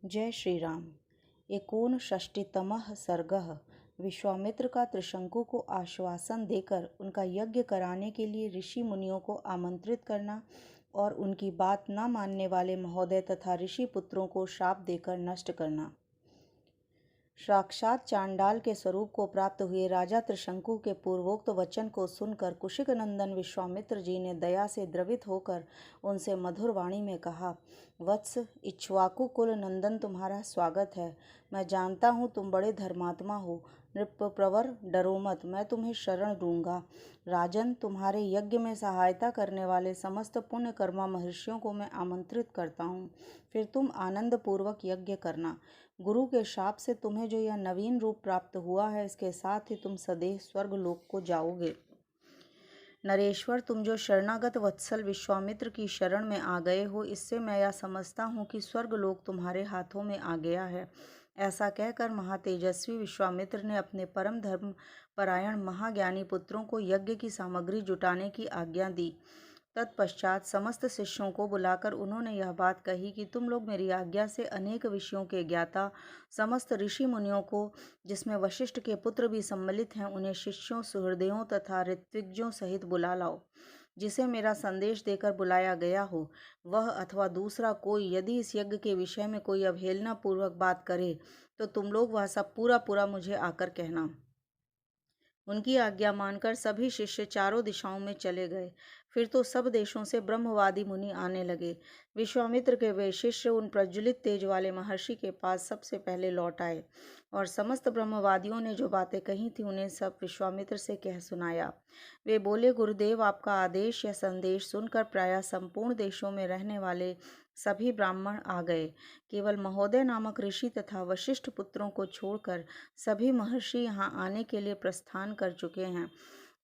जय श्री राम। एकोनषष्टितमः सर्गः। विश्वामित्र का त्रिशंकु को आश्वासन देकर उनका यज्ञ कराने के लिए ऋषि मुनियों को आमंत्रित करना और उनकी बात न मानने वाले महोदय तथा ऋषि पुत्रों को श्राप देकर नष्ट करना। साक्षात चांडाल के स्वरूप को प्राप्त हुए राजा त्रिशंकु के पूर्वोक्त वचन को सुनकर कुशिक नंदन विश्वामित्र जी ने दया से द्रवित होकर उनसे मधुर वाणी में कहा, वत्स, इक्ष्वाकु कुल नंदन, तुम्हारा स्वागत है। मैं जानता हूँ तुम बड़े धर्मात्मा हो। नृपप्रवर, डरो मत, मैं तुम्हें शरण दूंगा। राजन, तुम्हारे यज्ञ में सहायता करने वाले समस्त पुण्य कर्मा महर्षियों को मैं आमंत्रित करता हूँ। फिर तुम आनंद पूर्वक यज्ञ करना। गुरु के शाप से तुम्हें जो यह नवीन रूप प्राप्त हुआ है, इसके साथ ही तुम सदैव स्वर्ग लोक को जाओगे। नरेश्वर, तुम जो शरणागत वत्सल विश्वामित्र की शरण में आ गए हो, इससे मैं यह समझता हूँ कि स्वर्ग लोक तुम्हारे हाथों में आ गया है। ऐसा कहकर महातेजस्वी विश्वामित्र ने अपने परम धर्म परायण महाज्ञानी पुत्रों को यज्ञ की सामग्री जुटाने की आज्ञा दी। तत्पश्चात समस्त शिष्यों को बुलाकर उन्होंने यह बात कही कि तुम लोग मेरी आज्ञा से अनेक विषयों के ज्ञाता समस्त ऋषि मुनियों को, जिसमें वशिष्ठ के पुत्र भी सम्मिलित हैं, उन्हें शिष्यों, सुहृदयों तथा ऋत्विज्ञों सहित बुला लाओ। जिसे मेरा संदेश देकर बुलाया गया हो, वह अथवा दूसरा कोई यदि इस यज्ञ के विषय में कोई अवहेलना पूर्वक बात करे, तो तुम लोग वह सब पूरा मुझे आकर कहना। उनकी आज्ञा मानकर सभी शिष्य चारों दिशाओं में चले गए। फिर तो सब देशों से ब्रह्मवादी मुनि आने लगे। विश्वामित्र के वे शिष्य उन प्रज्वलित तेज वाले महर्षि के पास सबसे पहले लौट आए और समस्त ब्रह्मवादियों ने जो बातें कही थी उन्हें सब विश्वामित्र से कह सुनाया। वे बोले, गुरुदेव, आपका आदेश या संदेश सुनकर प्रायः संपूर्ण देशों में रहने वाले सभी ब्राह्मण आ गए। केवल महोदय नामक ऋषि तथा वशिष्ठ पुत्रों को छोड़कर सभी महर्षि यहाँ आने के लिए प्रस्थान कर चुके हैं।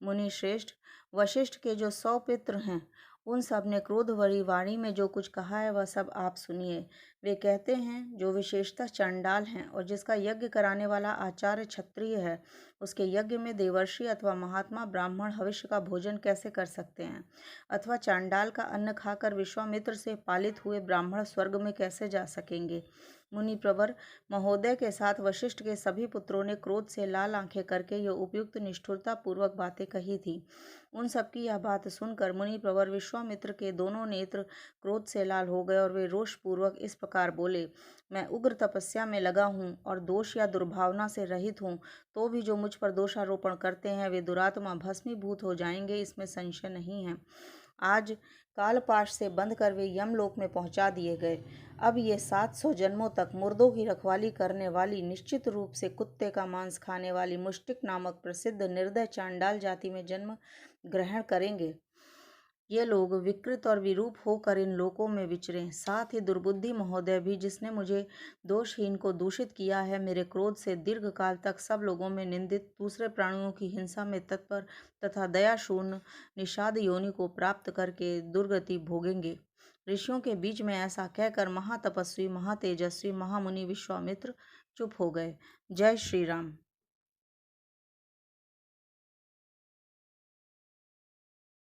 मुनि श्रेष्ठ, वशिष्ठ के जो 100 पुत्र हैं, उन सब ने क्रोध भरी वाणी में जो कुछ कहा है वह सब आप सुनिए। वे कहते हैं, जो विशेषतः चंडाल हैं और जिसका यज्ञ कराने वाला आचार्य क्षत्रिय है, उसके यज्ञ में देवर्षि अथवा महात्मा ब्राह्मण भविष्य का भोजन कैसे कर सकते हैं, अथवा चांडाल का अन्न खाकर विश्वामित्र से पालित हुए ब्राह्मण स्वर्ग में कैसे जा सकेंगे। मुनि प्रवर, महोदय के साथ वशिष्ठ के सभी पुत्रों ने क्रोध से लाल आंखें करके यह उपयुक्त निष्ठुरता पूर्वक बातें कही थी। उन सबकी यह बात सुनकर मुनि प्रवर विश्वामित्र के दोनों नेत्र क्रोध से लाल हो गए और वे रोष पूर्वक इस प्रकार बोले, मैं उग्र तपस्या में लगा हूँ और दोष या दुर्भावना से रहित हूँ, तो भी जो मुझ पर दोषारोपण करते हैं वे दुरात्मा भस्मीभूत हो जाएंगे, इसमें संशय नहीं है। आज कालपाश से बंध कर वे यमलोक में पहुंचा दिए गए। अब ये 700 जन्मों तक मुर्दों की रखवाली करने वाली, निश्चित रूप से कुत्ते का मांस खाने वाली मुष्टिक नामक प्रसिद्ध निर्दय चांडाल जाति में जन्म ग्रहण करेंगे। ये लोग विकृत और विरूप होकर इन लोकों में विचरें। साथ ही दुर्बुद्धि महोदय भी, जिसने मुझे दोषहीन को दूषित किया है, मेरे क्रोध से दीर्घ काल तक सब लोगों में निंदित, दूसरे प्राणियों की हिंसा में तत्पर तथा दयाशून्य निषाद योनि को प्राप्त करके दुर्गति भोगेंगे। ऋषियों के बीच में ऐसा कहकर महातपस्वी महातेजस्वी महामुनि विश्वामित्र चुप हो गए। जय श्री राम।